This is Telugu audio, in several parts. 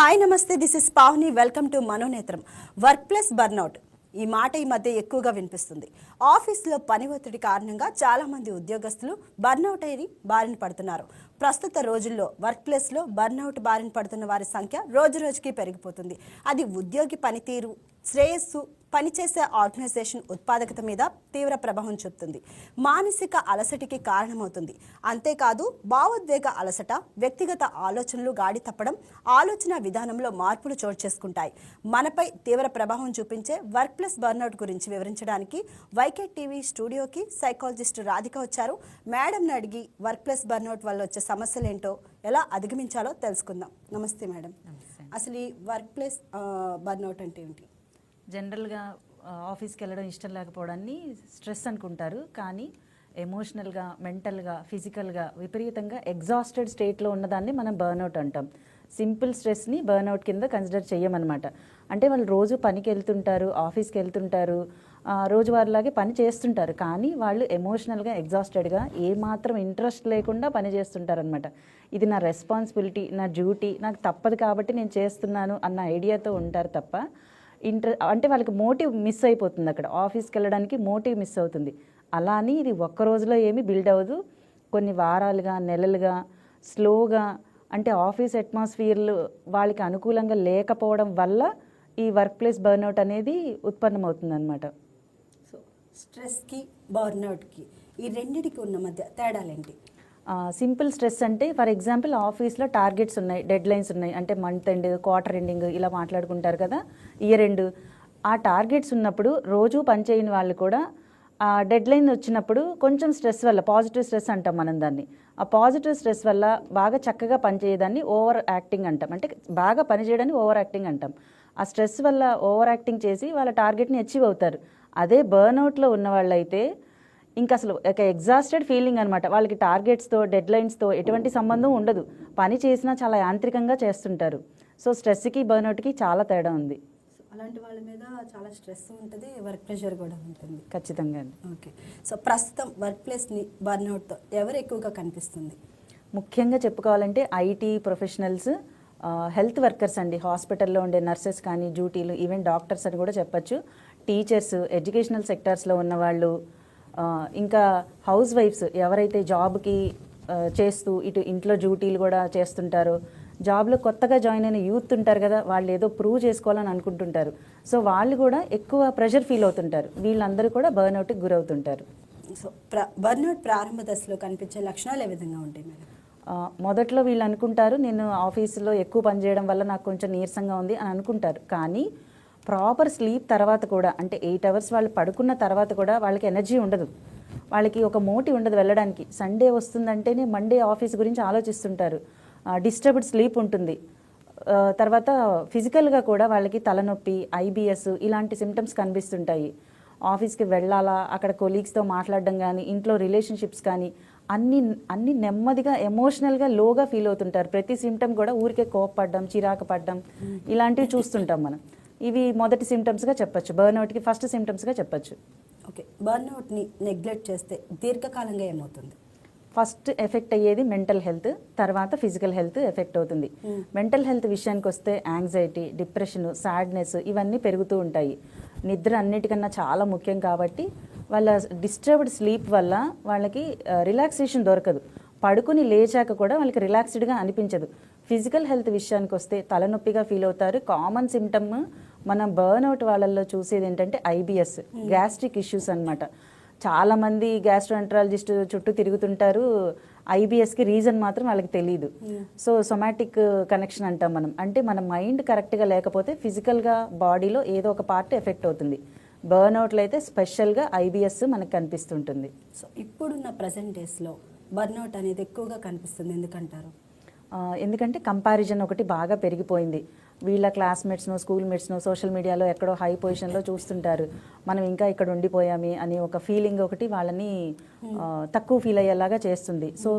హాయ్ నమస్తే, this is Pavani. Welcome to Manonetram. Work place burnout ఈ మాట ఈ మధ్య ఎక్కువగా వినిపిస్తుంది. ఆఫీస్లో పని ఒత్తిడి కారణంగా చాలా మంది ఉద్యోగస్తులు బర్న్అవుట్ అయ్యి బారిన పడుతున్నారు. ప్రస్తుత రోజుల్లో వర్క్ ప్లేస్లో బర్న్అవుట్ బారిన పడుతున్న వారి సంఖ్య రోజు రోజుకి పెరిగిపోతుంది. అది ఉద్యోగి పనితీరు, శ్రేయస్సు, పనిచేసే ఆర్గనైజేషన్ ఉత్పాదకత మీద తీవ్ర ప్రభావం చూపుతుంది. మానసిక అలసటికి కారణమవుతుంది. అంతేకాదు, భావోద్వేగ అలసట, వ్యక్తిగత ఆలోచనలు గాడి తప్పడం, ఆలోచన విధానంలో మార్పులు చోటు చేసుకుంటాయి. మనపై తీవ్ర ప్రభావం చూపించే వర్క్ ప్లేస్ బర్న్అవుట్ గురించి వివరించడానికి వైకే టీవీ స్టూడియోకి సైకాలజిస్ట్ రాధిక వచ్చారు. మేడంని అడిగి వర్క్ ప్లేస్ బర్న్అవుట్ వల్ల వచ్చే సమస్యలేంటో, ఎలా అధిగమించాలో తెలుసుకుందాం. నమస్తే మేడం. అసలు ఈ వర్క్ ప్లేస్ బర్న్అవుట్ అంటే ఏంటి? జనరల్గా ఆఫీస్కి వెళ్ళడం ఇష్టం లేకపోవడాన్ని స్ట్రెస్ అనుకుంటారు. కానీ ఎమోషనల్గా, మెంటల్గా, ఫిజికల్గా విపరీతంగా ఎగ్జాస్టెడ్ స్టేట్లో ఉన్నదాన్ని మనం బర్న్అవుట్ అంటాం. సింపుల్ స్ట్రెస్ని బర్న్అవుట్ కింద కన్సిడర్ చేయమన్నమాట. అంటే వాళ్ళు రోజు పనికి వెళ్తుంటారు, ఆఫీస్కి వెళ్తుంటారు, రోజువారీలాగే పని చేస్తుంటారు. కానీ వాళ్ళు ఎమోషనల్గా ఎగ్జాస్టెడ్గా ఏమాత్రం ఇంట్రెస్ట్ లేకుండా పని చేస్తుంటారు అనమాట. ఇది నా రెస్పాన్సిబిలిటీ, నా డ్యూటీ, నాకు తప్పదు కాబట్టి నేను చేస్తున్నాను అన్న ఐడియాతో ఉంటారు తప్ప అంటే వాళ్ళకి మోటివ్ మిస్ అయిపోతుంది. అక్కడ ఆఫీస్కి వెళ్ళడానికి మోటివ్ మిస్ అవుతుంది. అలా అని ఇది ఒక్క రోజులో ఏమీ బిల్డ్ అవ్వదు. కొన్ని వారాలుగా, నెలలుగా, స్లోగా, అంటే ఆఫీస్ అట్మాస్ఫియర్లు వాళ్ళకి అనుకూలంగా లేకపోవడం వల్ల ఈ వర్క్ ప్లేస్ బర్న్అవుట్ అనేది ఉత్పన్నమవుతుంది అనమాట. సో స్ట్రెస్కి, బర్న్అవుట్కి ఈ రెండింటికి ఉన్న మధ్య తేడాలేంటి? సింపుల్ స్ట్రెస్ అంటే, ఫర్ ఎగ్జాంపుల్ ఆఫీస్లో టార్గెట్స్ ఉన్నాయి, డెడ్ లైన్స్ ఉన్నాయి. అంటే మంత్ ఎండ్, క్వార్టర్ ఎండింగ్ ఇలా మాట్లాడుకుంటారు కదా, ఇయర్ ఎండ్. ఆ టార్గెట్స్ ఉన్నప్పుడు రోజు పనిచేయని వాళ్ళు కూడా ఆ డెడ్ లైన్ వచ్చినప్పుడు కొంచెం స్ట్రెస్ వల్ల, పాజిటివ్ స్ట్రెస్ అంటాం మనం దాన్ని. ఆ పాజిటివ్ స్ట్రెస్ వల్ల బాగా చక్కగా పనిచేయడాన్ని ఓవర్ యాక్టింగ్ అంటాం. అంటే బాగా పనిచేయడాన్ని ఓవర్ యాక్టింగ్ అంటాం. ఆ స్ట్రెస్ వల్ల ఓవర్ యాక్టింగ్ చేసి వాళ్ళ టార్గెట్ని అచీవ్ అవుతారు. అదే బర్న్అవుట్లో ఉన్న వాళ్ళైతే ఇంకా అసలు ఒక ఎగ్జాస్టెడ్ ఫీలింగ్ అనమాట. వాళ్ళకి టార్గెట్స్తో, డెడ్ లైన్స్తో ఎటువంటి సంబంధం ఉండదు. పని చేసినా చాలా యాంత్రికంగా చేస్తుంటారు. సో స్ట్రెస్కి, బర్న్అవుట్కి చాలా తేడా ఉంది. అలాంటి వాళ్ళ మీద చాలా స్ట్రెస్ ఉంటుంది, వర్క్ ప్రెషర్ కూడా ఉంటుంది. ఖచ్చితంగా. ఓకే. సో ప్రస్తుతం వర్క్ ప్లేస్ని బర్న్అవుట్తో ఎవరు ఎక్కువగా కనిపిస్తుంది? ముఖ్యంగా చెప్పుకోవాలంటే ఐటీ ప్రొఫెషనల్స్, హెల్త్ వర్కర్స్ అండి. హాస్పిటల్లో ఉండే నర్సెస్ కానీ, డ్యూటీలు, ఈవెన్ డాక్టర్స్ అని కూడా చెప్పచ్చు, టీచర్స్, ఎడ్యుకేషనల్ సెక్టార్స్లో ఉన్నవాళ్ళు, ఇంకా హౌస్ వైఫ్స్ ఎవరైతే జాబ్కి చేస్తూ ఇటు ఇంట్లో డ్యూటీలు కూడా చేస్తుంటారో, జాబ్లో కొత్తగా జాయిన్ అయిన యూత్ ఉంటారు కదా, వాళ్ళు ఏదో ప్రూవ్ చేసుకోవాలని అనుకుంటుంటారు. సో వాళ్ళు కూడా ఎక్కువ ప్రెషర్ ఫీల్ అవుతుంటారు. వీళ్ళందరూ కూడా బర్న్అవుట్కి గురవుతుంటారు. సో బర్న్అవుట్ ప్రారంభ దశలో కనిపించే లక్షణాలు ఏ విధంగా ఉంటాయి మేడం? మొదట్లో వీళ్ళు అనుకుంటారు, నేను ఆఫీసులో ఎక్కువ పని చేయడం వల్ల నాకు కొంచెం నీరసంగా ఉంది అని అనుకుంటారు. కానీ ప్రాపర్ స్లీప్ తర్వాత కూడా, అంటే 8 hours వాళ్ళు పడుకున్న తర్వాత కూడా వాళ్ళకి ఎనర్జీ ఉండదు, వాళ్ళకి ఒక మోటివ్ ఉండదు వెళ్ళడానికి. సండే వస్తుందంటేనే మండే ఆఫీస్ గురించి ఆలోచిస్తుంటారు. డిస్టర్బ్డ్ స్లీప్ ఉంటుంది. తర్వాత ఫిజికల్గా కూడా వాళ్ళకి తలనొప్పి, ఐబిఎస్ ఇలాంటి సిమ్టమ్స్ కనిపిస్తుంటాయి. ఆఫీస్కి వెళ్ళాలా, అక్కడ కొలీగ్స్తో మాట్లాడడం కానీ, ఇంట్లో రిలేషన్షిప్స్ కానీ అన్నీ నెమ్మదిగా, ఎమోషనల్గా లోగా ఫీల్ అవుతుంటారు. ప్రతి సిమ్టమ్ కూడా ఊరికే కోపపడడం, చిరాకు పడడం ఇలాంటివి చూస్తుంటాం మనం. ఇవి మొదటి సిమ్టమ్స్గా చెప్పచ్చు, బర్న్అవుట్కి ఫస్ట్ సిమ్టమ్స్గా చెప్పచ్చు. ఓకే. బర్న్అవుట్ని నెగ్లెక్ట్ చేస్తే దీర్ఘకాలంగా ఏమవుతుంది? ఫస్ట్ ఎఫెక్ట్ అయ్యేది మెంటల్ హెల్త్, తర్వాత ఫిజికల్ హెల్త్ ఎఫెక్ట్ అవుతుంది. మెంటల్ హెల్త్ విషయానికి వస్తే యాంగ్జైటీ, డిప్రెషన్, సాడ్నెస్ ఇవన్నీ పెరుగుతూ ఉంటాయి. నిద్ర అన్నిటికన్నా చాలా ముఖ్యం కాబట్టి వాళ్ళ డిస్టర్బ్డ్ స్లీప్ వల్ల వాళ్ళకి రిలాక్సేషన్ దొరకదు. పడుకుని లేచాక కూడా వాళ్ళకి రిలాక్స్డ్గా అనిపించదు. ఫిజికల్ హెల్త్ విషయానికి వస్తే తలనొప్పిగా ఫీల్ అవుతారు. కామన్ సిమ్టమ్ మనం బర్న్అవుట్ వాళ్ళల్లో చూసేది ఏంటంటే ఐబిఎస్, గ్యాస్ట్రిక్ ఇష్యూస్ అనమాట. చాలామంది గ్యాస్ట్రోఎంటరాలజిస్ట్ చుట్టూ తిరుగుతుంటారు, ఐబిఎస్కి రీజన్ మాత్రం వాళ్ళకి తెలియదు. సో సొమాటిక్ కనెక్షన్ అంటాం మనం. అంటే మన మైండ్ కరెక్ట్గా లేకపోతే ఫిజికల్గా బాడీలో ఏదో ఒక పార్ట్ ఎఫెక్ట్ అవుతుంది. బర్న్అవుట్లో అయితే స్పెషల్గా ఐబిఎస్ మనకు కనిపిస్తుంటుంది. సో ఇప్పుడున్న ప్రజెంట్ డేస్లో బర్న్అవుట్ అనేది ఎక్కువగా కనిపిస్తుంది, ఎందుకంటారు? ఎందుకంటే కంపారిజన్ ఒకటి బాగా పెరిగిపోయింది. వీళ్ళ క్లాస్మేట్స్ను, స్కూల్ మేట్స్ను సోషల్ మీడియాలో ఎక్కడో హై పొజిషన్లో చూస్తుంటారు. మనం ఇంకా ఇక్కడ ఉండిపోయామే అని ఒక ఫీలింగ్ ఒకటి వాళ్ళని తక్కువ ఫీల్ అయ్యేలాగా చేస్తుంది. సో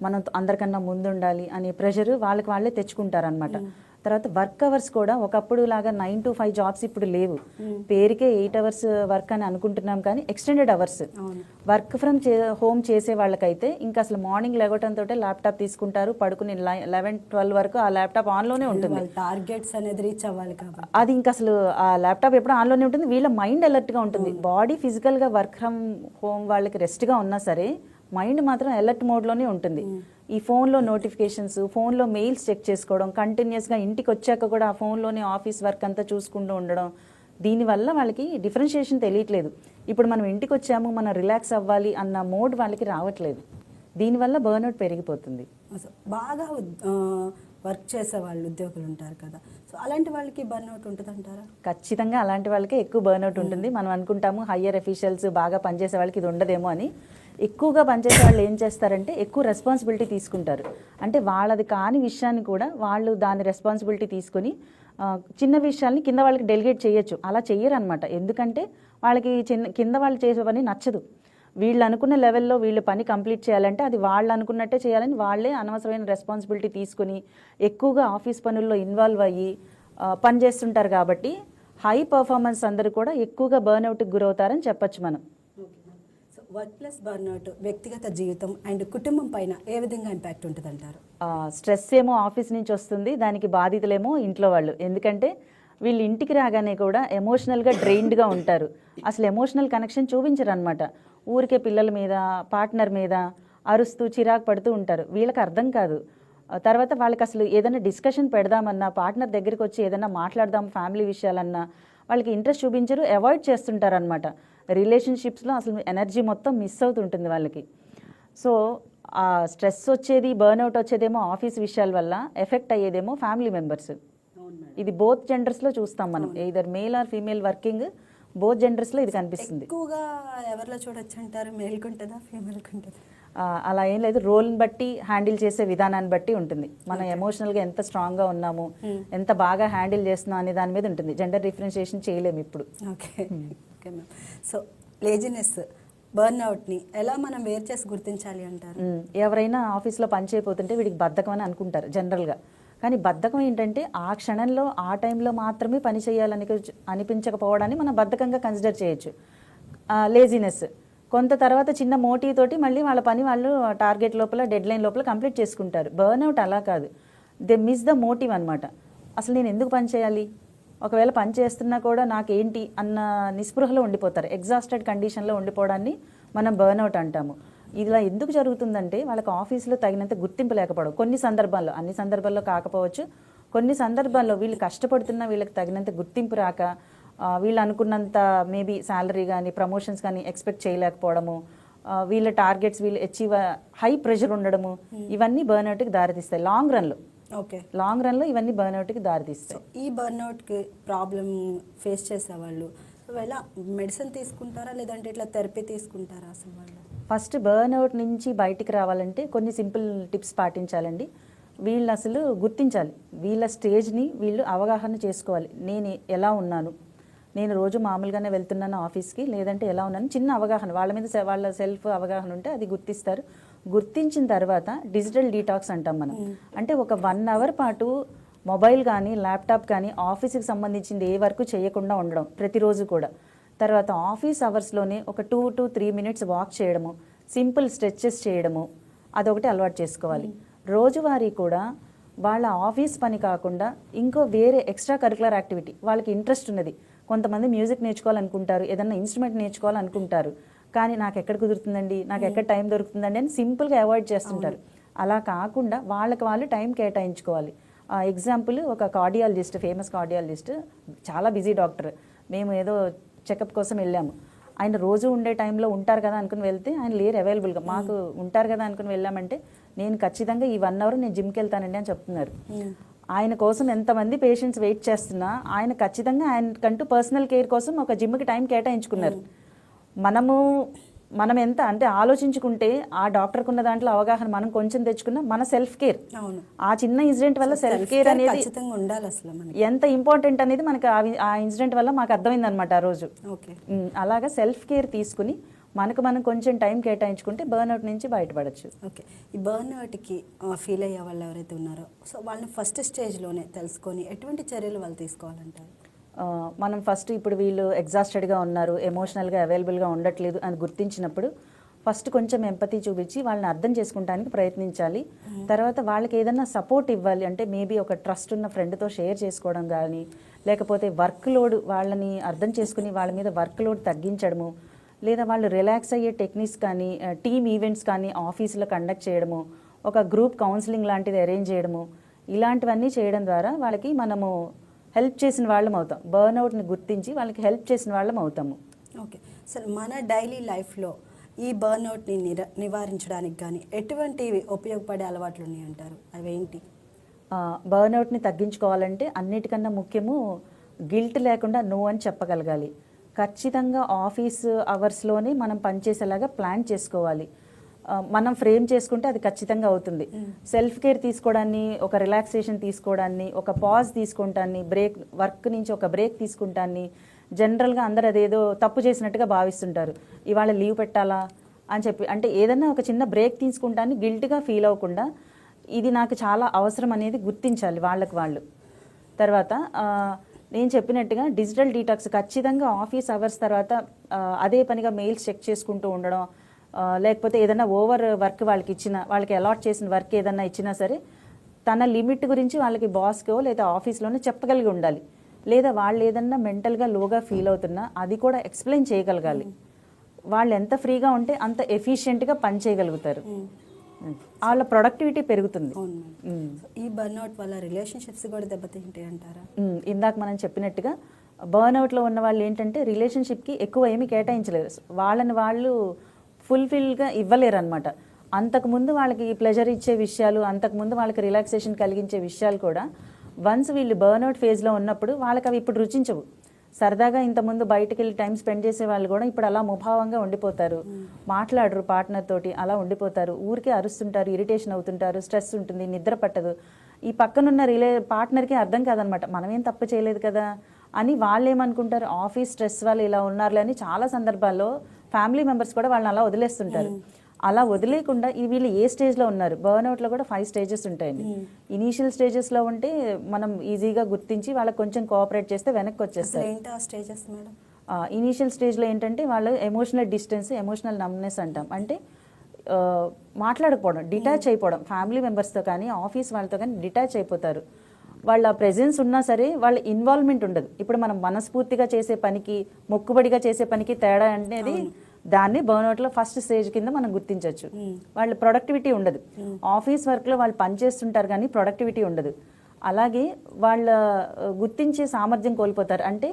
మనం అందరికన్నా ముందుండాలి అనే ప్రెషర్ వాళ్ళకి వాళ్ళే తెచ్చుకుంటారనమాట. తర్వాత వర్క్ అవర్స్ కూడా ఒకప్పుడు లాగా 9 to 5 జాబ్స్ ఇప్పుడు లేవు. పేరుకే 8 hours వర్క్ అని అనుకుంటున్నాం, కానీ extended hours. Work from home చేసే వాళ్ళకైతే ఇంకా అసలు మార్నింగ్ లేవటంతో ల్యాప్టాప్ తీసుకుంటారు, పడుకుని 11-12 వరకు ఆ ల్యాప్టాప్ ఆన్లోనే ఉంటుంది. టార్గెట్స్ అనేది రీచ్ అవ్వాలి కాబట్టి అది ఇంకా అసలు ఆ ల్యాప్టాప్ ఎప్పుడు ఆన్లోనే ఉంటుంది. వీళ్ళ మైండ్ అలర్ట్గా ఉంటుంది. బాడీ ఫిజికల్గా వర్క్ ఫ్రమ్ హోమ్ వాళ్ళకి రెస్ట్గా ఉన్నా సరే మైండ్ మాత్రం అలర్ట్ మోడ్లోనే ఉంటుంది. ఈ ఫోన్లో నోటిఫికేషన్స్, ఫోన్లో మెయిల్స్ చెక్ చేసుకోవడం, కంటిన్యూస్గా ఇంటికి వచ్చాక కూడా ఆ ఫోన్లోనే ఆఫీస్ వర్క్ అంతా చూసుకుంటూ ఉండడం, దీనివల్ల వాళ్ళకి డిఫరెన్షియేషన్ తెలియట్లేదు. ఇప్పుడు మనం ఇంటికి వచ్చాము, మనం రిలాక్స్ అవ్వాలి అన్న మోడ్ వాళ్ళకి రావట్లేదు. దీనివల్ల బర్న్అవుట్ పెరిగిపోతుంది. బాగా వర్క్ చేసే వాళ్ళు ఉద్యోగులు ఉంటారు కదా, సో అలాంటి వాళ్ళకి బర్న్అవుట్ ఉంటుంది అంటారా? ఖచ్చితంగా అలాంటి వాళ్ళకే ఎక్కువ బర్న్అవుట్ ఉంటుంది. మనం అనుకుంటాము హయ్యర్ అఫీషియల్స్ బాగా పనిచేసే వాళ్ళకి ఇది ఉండదేమో అని. ఎక్కువగా పనిచేసే వాళ్ళు ఏం చేస్తారంటే ఎక్కువ రెస్పాన్సిబిలిటీ తీసుకుంటారు. అంటే వాళ్ళది కాని విషయాన్ని కూడా వాళ్ళు దాని రెస్పాన్సిబిలిటీ తీసుకొని చిన్న విషయాల్ని కింద వాళ్ళకి డెలిగేట్ చేయొచ్చు. అలా చెయ్యరు అనమాట. ఎందుకంటే వాళ్ళకి కింద వాళ్ళు చేసే పని నచ్చదు. వీళ్ళు అనుకున్న లెవెల్లో వీళ్ళు పని కంప్లీట్ చేయాలంటే అది వాళ్ళు అనుకున్నట్టే చేయాలని వాళ్ళే అనవసరమైన రెస్పాన్సిబిలిటీ తీసుకుని ఎక్కువగా ఆఫీస్ పనుల్లో ఇన్వాల్వ్ అయ్యి పనిచేస్తుంటారు. కాబట్టి హై పర్ఫార్మెన్స్ అందరూ కూడా ఎక్కువగా బర్న్అవుట్కి గురవుతారని చెప్పొచ్చు మనం. వర్క్ ప్లస్ బర్న్అవుట్ వ్యక్తిగత జీవితం అండ్ కుటుంబం పైన ఏ విధంగా ఇంపాక్ట్ ఉంటుంది అంటారు? స్ట్రెస్ ఏమో ఆఫీస్ నుంచి వస్తుంది, దానికి బాధితులేమో ఇంట్లో వాళ్ళు. ఎందుకంటే వీళ్ళు ఇంటికి రాగానే కూడా ఎమోషనల్గా డ్రైన్డ్గా ఉంటారు. అసలు ఎమోషనల్ కనెక్షన్ చూపించరు అనమాట. ఊరికే పిల్లల మీద, పార్ట్నర్ మీద అరుస్తూ చిరాకు పడుతూ ఉంటారు. వీళ్ళకి అర్థం కాదు. తర్వాత వాళ్ళకి అసలు ఏదైనా డిస్కషన్ పెడదామన్నా, పార్ట్నర్ దగ్గరికి వచ్చి ఏదైనా మాట్లాడదాం ఫ్యామిలీ విషయాలన్నా వాళ్ళకి ఇంట్రెస్ట్ చూపించరు, అవాయిడ్ చేస్తుంటారు అనమాట. రిలేషన్షిప్స్లో అసలు ఎనర్జీ మొత్తం మిస్ అవుతుంటుంది వాళ్ళకి. సో ఆ స్ట్రెస్ వచ్చేది, బర్న్అవుట్ వచ్చేదేమో ఆఫీస్ విషయాల వల్ల, ఎఫెక్ట్ అయ్యేదేమో ఫ్యామిలీ మెంబర్స్. ఇది బోత్ జెండర్స్లో చూస్తాం మనం. Either male or female working, both జెండర్స్లో ఇది కనిపిస్తుంది. ఎక్కువగా ఎవరిలో చూడొచ్చు అంటారు? మేల్కి ఉంటుందా, ఫీమేల్కి ఉంటుందా? అలా ఏం లేదు. రోల్ని బట్టి హ్యాండిల్ చేసే విధానాన్ని బట్టి ఉంటుంది. మనం ఎమోషనల్గా ఎంత స్ట్రాంగ్గా ఉన్నాము, ఎంత బాగా హ్యాండిల్ చేస్తున్నాం అనే దాని మీద ఉంటుంది. జెండర్ డిఫరెన్షియేషన్ చేయలేము ఇప్పుడు. Okay okay ma'am. So laziness, బర్న్అవుట్ని ఎలా మనం వేరు చేసి గుర్తించాలి అంటారు? ఎవరైనా ఆఫీస్లో పని చేయకపోతుంటే వీడికి బద్ధకం అని అనుకుంటారు జనరల్గా. కానీ బద్ధకం ఏంటంటే ఆ క్షణంలో ఆ టైంలో మాత్రమే పని చేయాలని అనిపించకపోవడాన్ని మనం బద్ధకంగా కన్సిడర్ చేయొచ్చు. లేజినెస్ కొంత తర్వాత చిన్న మోటివ్ తోటి మళ్ళీ వాళ్ళ పని వాళ్ళు టార్గెట్ లోపల, డెడ్ లైన్ లోపల కంప్లీట్ చేసుకుంటారు. బర్న్అవుట్ అలా కాదు. దే మిస్ ద మోటివ్ అనమాట. అసలు నేను ఎందుకు పని చేయాలి, ఒకవేళ పని చేస్తున్నా కూడా నాకేంటి అన్న నిస్పృహలో ఉండిపోతారు. ఎగ్జాస్టెడ్ కండిషన్లో ఉండిపోవడాన్ని మనం బర్న్అవుట్ అంటాము. ఇలా ఎందుకు జరుగుతుందంటే వాళ్ళకి ఆఫీస్లో తగినంత గుర్తింపు లేకపోవడం. కొన్ని సందర్భాల్లో, అన్ని సందర్భాల్లో కాకపోవచ్చు, కొన్ని సందర్భాల్లో వీళ్ళు కష్టపడుతున్నా వీళ్ళకి తగినంత గుర్తింపు రాక, వీళ్ళు అనుకున్నంత మేబీ శాలరీ కానీ ప్రమోషన్స్ కానీ ఎక్స్పెక్ట్ చేయలేకపోవడము, వీళ్ళ టార్గెట్స్ వీళ్ళు అచీవ్, హై ప్రెషర్ ఉండడము, ఇవన్నీ బర్న్అవుట్కి దారితీస్తాయి లాంగ్ రన్లో. ఓకే, లాంగ్ రన్లో ఇవన్నీ బర్న్అవుట్కి దారితీస్తాయి. ఈ బర్న్అవుట్కి ప్రాబ్లం ఫేస్ చేసేవాళ్ళు ఎలా మెడిసిన్ తీసుకుంటారా, లేదంటే ఇట్లా థెరపీ తీసుకుంటారా? అసలు వాళ్ళు ఫస్ట్ బర్న్అవుట్ నుంచి బయటికి రావాలంటే కొన్ని సింపుల్ టిప్స్ పాటించాలండి. వీళ్ళు అసలు గుర్తించాలి, వీళ్ళ స్టేజ్ని వీళ్ళు అవగాహన చేసుకోవాలి. నేను ఎలా ఉన్నాను, నేను రోజు మామూలుగానే వెళ్తున్నాను ఆఫీస్కి, లేదంటే ఎలా ఉన్నాను, చిన్న అవగాహన, వాళ్ళ మీద వాళ్ళ సెల్ఫ్ అవగాహన ఉంటే అది గుర్తిస్తారు. గుర్తించిన తర్వాత డిజిటల్ డీటాక్స్ అంటాం మనం. అంటే ఒక 1 hour పాటు మొబైల్ కానీ ల్యాప్టాప్ కానీ ఆఫీస్కి సంబంధించింది ఏ వర్క్ చేయకుండా ఉండడం ప్రతిరోజు కూడా. తర్వాత ఆఫీస్ అవర్స్లోనే ఒక 2 to 3 minutes వాక్ చేయడము, సింపుల్ స్ట్రెచెస్ చేయడము, అదొకటి అలవాటు చేసుకోవాలి. రోజువారీ కూడా వాళ్ళ ఆఫీస్ పని కాకుండా ఇంకో వేరే ఎక్స్ట్రా కరికులర్ యాక్టివిటీ, వాళ్ళకి ఇంట్రెస్ట్ ఉన్నది. కొంతమంది మ్యూజిక్ నేర్చుకోవాలనుకుంటారు, ఏదన్నా ఇన్స్ట్రుమెంట్ నేర్చుకోవాలనుకుంటారు, కానీ నాకు ఎక్కడ కుదురుతుందండి, నాకు ఎక్కడ టైం దొరుకుతుందండి అని సింపుల్గా అవాయిడ్ చేస్తుంటారు. అలా కాకుండా వాళ్ళకి వాళ్ళు టైం కేటాయించుకోవాలి. ఎగ్జాంపుల్, ఒక కార్డియాలజిస్ట్, ఫేమస్ కార్డియాలజిస్ట్, చాలా బిజీ డాక్టర్. మేము ఏదో చెకప్ కోసం వెళ్ళాము. ఆయన రోజు ఉండే టైంలో ఉంటారు కదా అనుకుని వెళ్తే ఆయన లేరు అవైలబుల్గా. మాకు ఉంటారు కదా అనుకుని వెళ్ళామంటే నేను ఖచ్చితంగా ఈ 1 hour నేను జిమ్కి వెళ్తానండి అని చెప్తున్నారు. ఆయన కోసం ఎంతమంది పేషెంట్స్ వెయిట్ చేస్తున్నా ఆయన ఖచ్చితంగా ఆయనకంటూ పర్సనల్ కేర్ కోసం ఒక జిమ్కి టైం కేటాయించుకున్నారు. మనం ఎంత అంటే ఆలోచించుకుంటే ఆ డాక్టర్కి ఉన్న దాంట్లో అవగాహన మనం కొంచెం తెచ్చుకున్నా మన సెల్ఫ్ కేర్, ఆ చిన్న ఇన్సిడెంట్ వల్ల సెల్ఫ్ కేర్ అనేది ఎంత ఇంపార్టెంట్ అనేది మనకి ఆ ఇన్సిడెంట్ వల్ల మాకు అర్థమైంది అనమాట ఆ రోజు. అలాగా సెల్ఫ్ కేర్ తీసుకుని మనకు మనం కొంచెం టైం కేటాయించుకుంటే బర్న్అవుట్ నుంచి బయటపడచ్చు. ఓకే, ఈ బర్న్అవుట్కి ఫీల్ అయ్యే వాళ్ళు ఎవరైతే ఉన్నారో సో వాళ్ళని ఫస్ట్ స్టేజ్లోనే తెలుసుకొని ఎటువంటి చర్యలు వాళ్ళు తీసుకోవాలంటారు? మనం ఫస్ట్ ఇప్పుడు వీళ్ళు ఎగ్జాస్టెడ్గా ఉన్నారు, ఎమోషనల్గా అవైలబుల్గా ఉండట్లేదు అని గుర్తించినప్పుడు ఫస్ట్ కొంచెం ఎంపతి చూపించి వాళ్ళని అర్థం చేసుకుంటానికి ప్రయత్నించాలి. తర్వాత వాళ్ళకి ఏదైనా సపోర్ట్ ఇవ్వాలి, అంటే మేబీ ఒక ట్రస్ట్ ఉన్న ఫ్రెండ్తో షేర్ చేసుకోవడం కానీ, లేకపోతే వర్క్ లోడ్ వాళ్ళని అర్థం చేసుకుని వాళ్ళ మీద వర్క్ లోడ్ తగ్గించడము, లేదా వాళ్ళు రిలాక్స్ అయ్యే టెక్నిక్స్ కానీ, టీమ్ ఈవెంట్స్ కానీ ఆఫీసులో కండక్ట్ చేయడము, ఒక గ్రూప్ కౌన్సిలింగ్ లాంటిది అరేంజ్ చేయడము, ఇలాంటివన్నీ చేయడం ద్వారా వాళ్ళకి మనము హెల్ప్ చేసిన వాళ్ళం అవుతాం. బర్న్అవుట్ని గుర్తించి వాళ్ళకి హెల్ప్ చేసిన వాళ్ళం అవుతాము. ఓకే సార్, మన డైలీ లైఫ్లో ఈ బర్న్అవుట్ని నివారించడానికి కానీ ఎటువంటి ఉపయోగపడే అలవాట్లు ఉన్నాయంటారు? అవేంటి? బర్న్అవుట్ని తగ్గించుకోవాలంటే అన్నిటికన్నా ముఖ్యము గిల్ట్ లేకుండా నో అని చెప్పగలగాలి. ఖచ్చితంగా ఆఫీస్ అవర్స్లోనే మనం పనిచేసేలాగా ప్లాన్ చేసుకోవాలి. మనం ఫ్రేమ్ చేసుకుంటే అది ఖచ్చితంగా అవుతుంది. సెల్ఫ్ కేర్ తీసుకోవడాన్ని, ఒక రిలాక్సేషన్ తీసుకోవడాన్ని, ఒక పాజ్ తీసుకుంటాన్ని, బ్రేక్, వర్క్ నుంచి ఒక బ్రేక్ తీసుకుంటాన్ని జనరల్గా అందరు అదేదో తప్పు చేసినట్టుగా భావిస్తుంటారు. ఇవాళ లీవ్ పెట్టాలా అని చెప్పి, అంటే ఏదన్నా ఒక చిన్న బ్రేక్ తీసుకుంటాన్ని గిల్ట్గా ఫీల్ అవ్వకుండా ఇది నాకు చాలా అవసరం అనేది గుర్తించాలి వాళ్ళకి వాళ్ళు. తర్వాత నేను చెప్పినట్టుగా డిజిటల్ డీటాక్స్ ఖచ్చితంగా ఆఫీస్ అవర్స్ తర్వాత అదే పనిగా మెయిల్స్ చెక్ చేసుకుంటూ ఉండడం, లేకపోతే ఏదైనా ఓవర్ వర్క్ వాళ్ళకి అలాట్ చేసిన వర్క్ ఏదన్నా ఇచ్చినా సరే తన లిమిట్ గురించి వాళ్ళకి బాస్కో లేదా ఆఫీస్లోనే చెప్పగలిగి ఉండాలి. లేదా వాళ్ళు ఏదన్నా మెంటల్గా లోగా ఫీల్ అవుతున్నా అది కూడా ఎక్స్ప్లెయిన్ చేయగలగాలి. వాళ్ళు ఎంత ఫ్రీగా ఉంటే అంత ఎఫిషియెంట్గా పని చేయగలుగుతారు, వాళ్ళ ప్రొడక్టివిటీ పెరుగుతుంది. ఈ బర్న్అవుట్ వల్ల రిలేషన్షిప్స్ కూడా దెబ్బతింటాయి అంటారా? ఇందాక మనం చెప్పినట్టుగా బర్న్అవుట్లో ఉన్న వాళ్ళు ఏంటంటే రిలేషన్షిప్కి ఎక్కువ ఏమీ కేటాయించలేరు, వాళ్ళని వాళ్ళు ఫుల్ఫిల్గా ఇవ్వలేరు అనమాట. అంతకుముందు వాళ్ళకి ప్లెజర్ ఇచ్చే విషయాలు, అంతకుముందు వాళ్ళకి రిలాక్సేషన్ కలిగించే విషయాలు కూడా వన్స్ వీళ్ళు బర్న్అవుట్ ఫేజ్లో ఉన్నప్పుడు వాళ్ళకి అవి ఇప్పుడు రుచించవు. సరదాగా ఇంతకుముందు బయటకు వెళ్ళి టైం స్పెండ్ చేసే వాళ్ళు కూడా ఇప్పుడు అలా ముభావంగా ఉండిపోతారు, మాట్లాడరు పార్ట్నర్ తోటి, అలా ఉండిపోతారు, ఊరికే అరుస్తుంటారు, ఇరిటేషన్ అవుతుంటారు, స్ట్రెస్ ఉంటుంది, నిద్ర పట్టదు. ఈ పక్కనున్న పార్ట్నర్కి అర్థం కాదనమాట, మనమేం తప్పు చేయలేదు కదా అని. వాళ్ళు ఏమనుకుంటారు, ఆఫీస్ స్ట్రెస్ వాళ్ళు ఇలా ఉన్నారులే అని చాలా సందర్భాల్లో ఫ్యామిలీ మెంబర్స్ కూడా వాళ్ళని అలా వదిలేస్తుంటారు. అలా వదిలేకుండా వీళ్ళు ఏ స్టేజ్లో ఉన్నారు, బర్న్అవుట్లో కూడా 5 స్టేజెస్ ఉంటాయండి. ఇనీషియల్ స్టేజెస్లో ఉంటే మనం ఈజీగా గుర్తించి వాళ్ళకి కొంచెం కోఆపరేట్ చేస్తే వెనక్కి వచ్చేస్తారు. ఇనీషియల్ స్టేజ్లో ఏంటంటే వాళ్ళు ఎమోషనల్ డిస్టెన్స్, ఎమోషనల్ నమ్నెస్ అంటాం. అంటే మాట్లాడకపోవడం, డిటాచ్ అయిపోవడం, ఫ్యామిలీ మెంబర్స్తో కానీ ఆఫీస్ వాళ్ళతో కానీ డిటాచ్ అయిపోతారు. వాళ్ళ ప్రెజెన్స్ ఉన్నా సరే వాళ్ళ ఇన్వాల్వ్మెంట్ ఉండదు. ఇప్పుడు మనం మనస్ఫూర్తిగా చేసే పనికి, మొక్కుబడిగా చేసే పనికి తేడా అనేది దాన్ని బర్న్అవుట్లో ఫస్ట్ స్టేజ్ కింద మనం గుర్తించవచ్చు. వాళ్ళ ప్రొడక్టివిటీ ఉండదు, ఆఫీస్ వర్క్లో వాళ్ళు పనిచేస్తుంటారు కానీ ప్రొడక్టివిటీ ఉండదు. అలాగే వాళ్ళ గుర్తించే సామర్థ్యం కోల్పోతారు. అంటే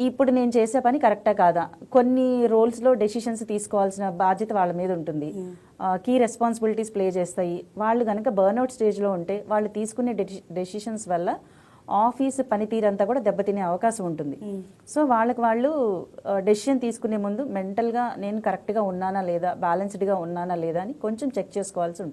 ఇప్పుడు నేను చేసే పని కరెక్టా కాదా, కొన్ని రోల్స్లో డెసిషన్స్ తీసుకోవాల్సిన బాధ్యత వాళ్ళ మీద ఉంటుంది, కీ రెస్పాన్సిబిలిటీస్ ప్లే చేస్తాయి. వాళ్ళు కనుక బర్న్అవుట్ స్టేజ్లో ఉంటే వాళ్ళు తీసుకునే డెసిషన్స్ వల్ల ఆఫీస్ పనితీరంతా కూడా దెబ్బతినే అవకాశం ఉంటుంది. సో వాళ్ళకి వాళ్ళు డెసిషన్ తీసుకునే ముందు మెంటల్గా నేను కరెక్ట్గా ఉన్నానా లేదా, బ్యాలెన్స్డ్గా ఉన్నానా లేదా అని కొంచెం చెక్ చేసుకోవాల్సి ఉంటుంది.